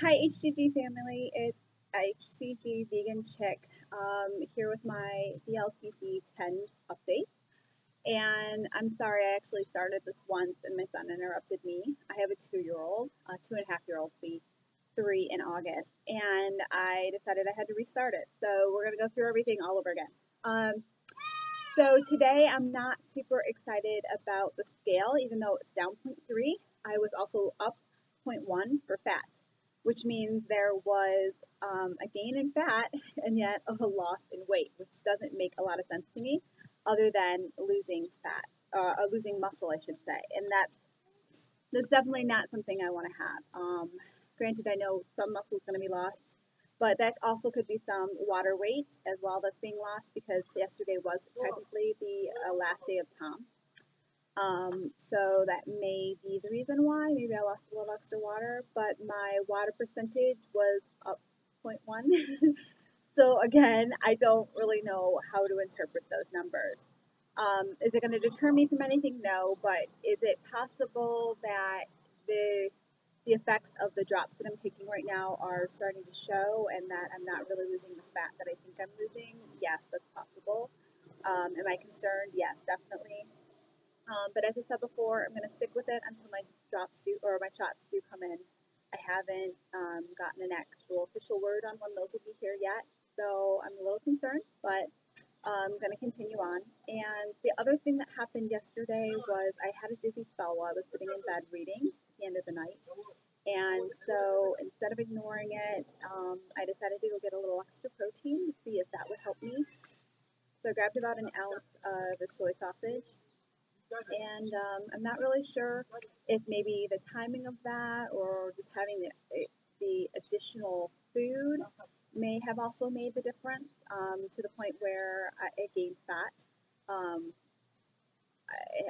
Hi HCG family, it's HCGVeganChic here with my vlcd10 update. And I'm sorry, I actually started this once and my son interrupted me. I have a 2-year-old, 2.5-year-old, will be 3 in August, and I decided I had to restart it. So we're going to go through everything all over again. So today I'm not super excited about the scale, even though it's down 0.3. I was also up 0.1 for fat, which means there was a gain in fat and yet a loss in weight, which doesn't make a lot of sense to me other than losing fat, losing muscle, I should say. And that's definitely not something I want to have. Granted, I know some muscle is going to be lost, but that also could be some water weight as well that's being lost because yesterday was technically the last day of Tom. So that may be the reason why. Maybe I lost a little extra water, but my water percentage was up 0.1. So again, I don't really know how to interpret those numbers. Is it going to deter me from anything? No, but is it possible that the effects of the drops that I'm taking right now are starting to show and that I'm not really losing the fat that I think I'm losing? Yes, that's possible. Am I concerned? Yes, definitely. But as I said before, I'm going to stick with it until my drops do, or my shots do come in. I haven't gotten an actual official word on when those will be here yet, so I'm a little concerned, but I'm going to continue on. And the other thing that happened yesterday was I had a dizzy spell while I was sitting in bed reading at the end of the night. And so instead of ignoring it, I decided to go get a little extra protein to see if that would help me. So I grabbed about an ounce of the soy sausage. And I'm not really sure if maybe the timing of that or just having the additional food may have also made the difference to the point where it gained fat.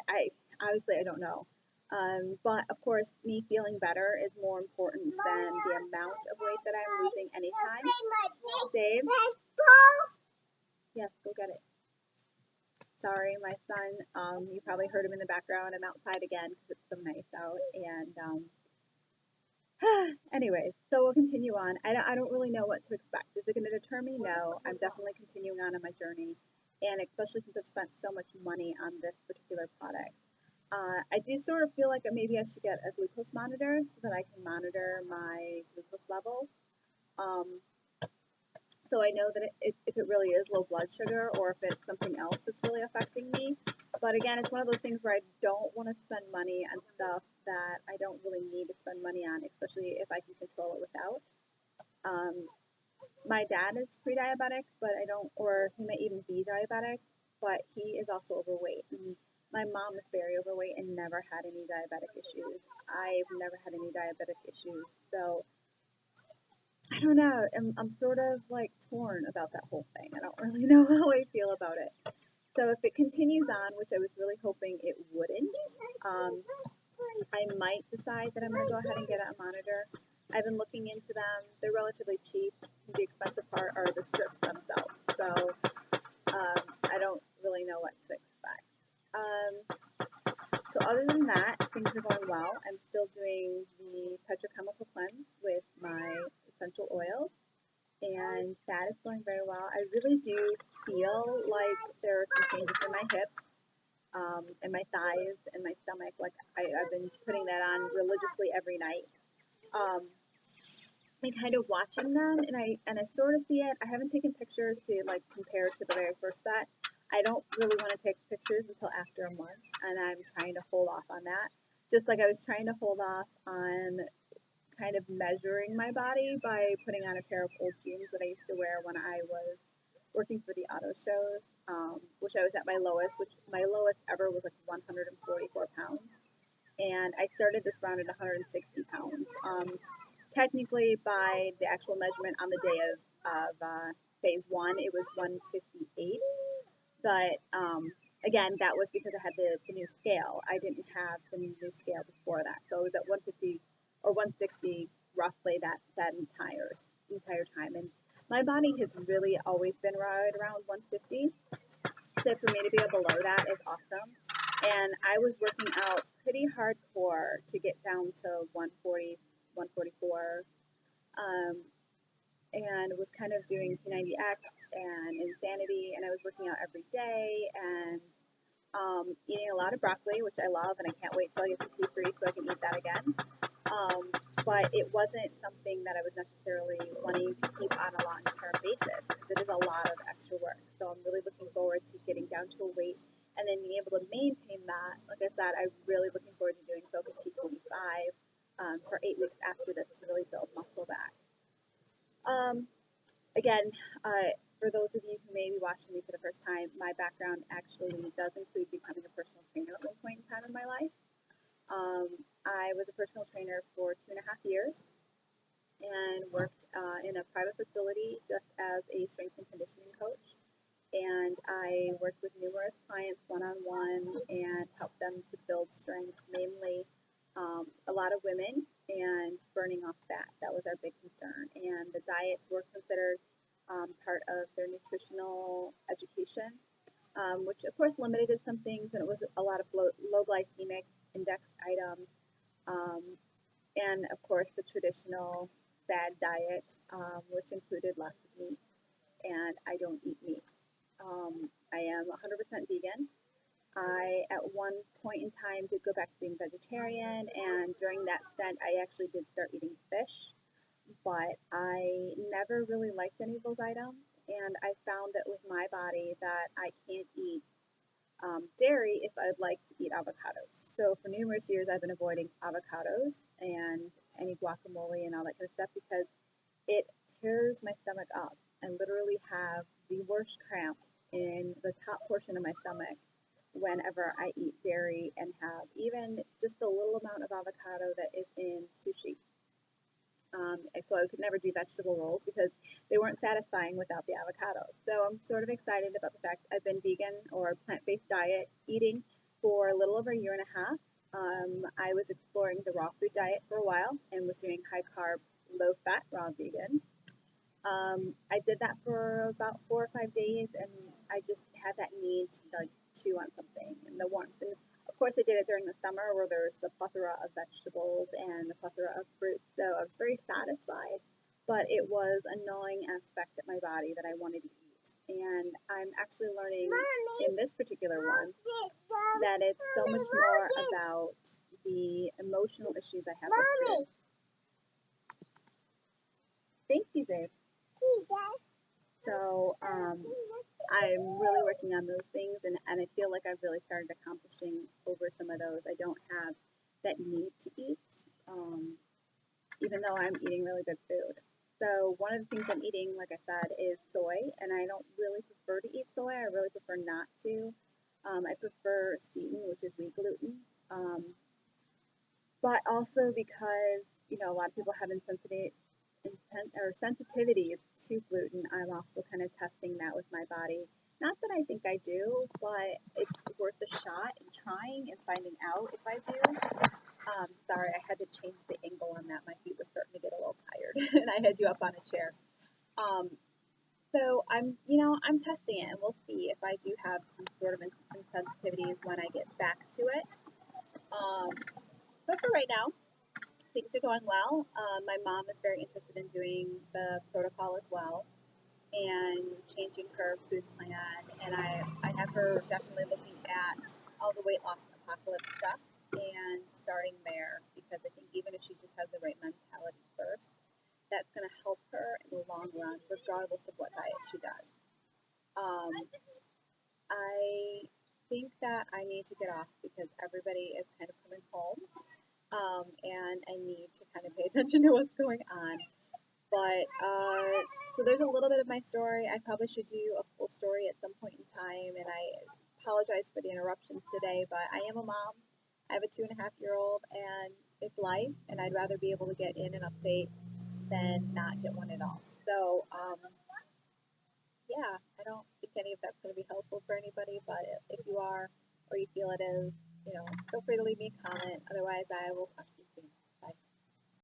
I obviously I don't know. But of course, me feeling better is more important than the amount of weight that I'm losing anytime. Dave? Yes, go get it. Sorry, my son, you probably heard him in the background. I'm outside again because it's so nice out. And anyways, so we'll continue on. I don't really know what to expect. Is it going to deter me? No, I'm definitely continuing on my journey. And especially since I've spent so much money on this particular product. I do sort of feel like maybe I should get a glucose monitor so that I can monitor my glucose levels. So I know that if it really is low blood sugar or if it's something else that's really affecting me. But again, it's one of those things where I don't want to spend money on stuff that I don't really need to spend money on, especially if I can control it without. My dad is pre-diabetic, but or he may even be diabetic, but he is also overweight. And my mom is very overweight and never had any diabetic issues. I've never had any diabetic issues, so I don't know. I'm sort of like torn about that whole thing. I don't really know how I feel about it. So if it continues on, which I was really hoping it wouldn't, I might decide that I'm going to go ahead and get a monitor. I've been looking into them. They're relatively cheap. The expensive part are the strips themselves. So I don't really know what to expect. So other than that, things are going well. I'm still doing the petrochemical cleanse with my essential oils, and that is going very well. I really do feel like there are some changes in my hips, and my thighs, and my stomach. Like I've been putting that on religiously every night. And kind of watching them, and I sort of see it. I haven't taken pictures to like compare to the very first set. I don't really want to take pictures until after a month, and I'm trying to hold off on that. Just like I was trying to hold off on kind of measuring my body by putting on a pair of old jeans that I used to wear when I was working for the auto shows, which I was at my lowest, which my lowest ever was like 144 pounds. And I started this round at 160 pounds. Technically, by the actual measurement on the day of phase 1, it was 158. But again, that was because I had the new scale. I didn't have the new scale before that. So it was at 150 or 160 roughly that entire time. And my body has really always been right around 150. So for me to be below that is awesome. And I was working out pretty hardcore to get down to 140, 144. and was kind of doing P90X and Insanity, and I was working out every day and eating a lot of broccoli, which I love, and I can't wait till I get to P3 so I can eat that again. But it wasn't something that I was necessarily wanting to keep on a long-term basis because it is a lot of extra work. So I'm really looking forward to getting down to a weight and then being able to maintain that. Like I said, I'm really looking forward to doing Focus T25 for 8 weeks after this to really build muscle back. Again, for those of you who may be watching me for the first time, my background actually does include becoming a personal trainer at one point in time in my life. I was a personal trainer for 2.5 years and worked in a private facility just as a strength and conditioning coach. And I worked with numerous clients one-on-one and helped them to build strength, mainly a lot of women, and burning off fat. That was our big concern. And the diets were considered part of their nutritional education, which of course limited some things, and it was a lot of low glycemic index items, and of course the traditional SAD diet, which included lots of meat, and I don't eat meat. I am 100% vegan. I, at one point in time, did go back to being vegetarian, and during that stint, I actually did start eating fish, but I never really liked any of those items, and I found that with my body that I can't eat dairy if I'd like to eat avocados. So for numerous years, I've been avoiding avocados and any guacamole and all that kind of stuff because it tears my stomach up. I literally have the worst cramps in the top portion of my stomach whenever I eat dairy and have even just a little amount of avocado that is in sushi. So I could never do vegetable rolls because they weren't satisfying without the avocados. So I'm sort of excited about the fact I've been vegan or plant-based diet eating for a little over a year and a half. I was exploring the raw food diet for a while and was doing high-carb, low-fat raw vegan. I did that for about 4 or 5 days, and I just had that need to like chew on something and the warmth. And of course, I did it during the summer where there was the plethora of vegetables and the plethora of fruits, so I was very satisfied, but it was a gnawing aspect of my body that I wanted to eat. And I'm actually learning in this particular one that it's so much more about the emotional issues I have with food. Thank you, Zabe. So I'm really working on those things, and I feel like I've really started accomplishing over some of those. I don't have that need to eat, even though I'm eating really good food. So one of the things I'm eating, like I said, is soy, and I don't really prefer to eat soy. I really prefer not to. I prefer seitan, which is wheat gluten, but also because, you know, a lot of people have sensitivities to gluten, I'm also kind of testing that with my body. Not that I think I do, but it's worth a shot and trying and finding out if I do. Sorry, I had to change the angle on that. My feet were starting to get a little tired, and I had you up on a chair. So I'm testing it, and we'll see if I do have some sort of insensitivities when I get back to it. But for right now, things are going well. My mom is very interested in doing the protocol as well and changing her food plan. And I have her definitely looking at all the weight loss apocalypse stuff and starting there because I think even if she just has the right mentality first, that's going to help her in the long run, regardless of what diet she does. I think that I need to get off because everybody is kind of coming home. And I need to kind of pay attention to what's going on. But, so there's a little bit of my story. I probably should do a full story at some point in time, and I apologize for the interruptions today, but I am a mom. I have a 2.5-year-old, and it's life, and I'd rather be able to get in an update than not get one at all. So, yeah, I don't think any of that's going to be helpful for anybody, but if you are, or you feel it is, feel free to leave me a comment. Otherwise, I will talk to you.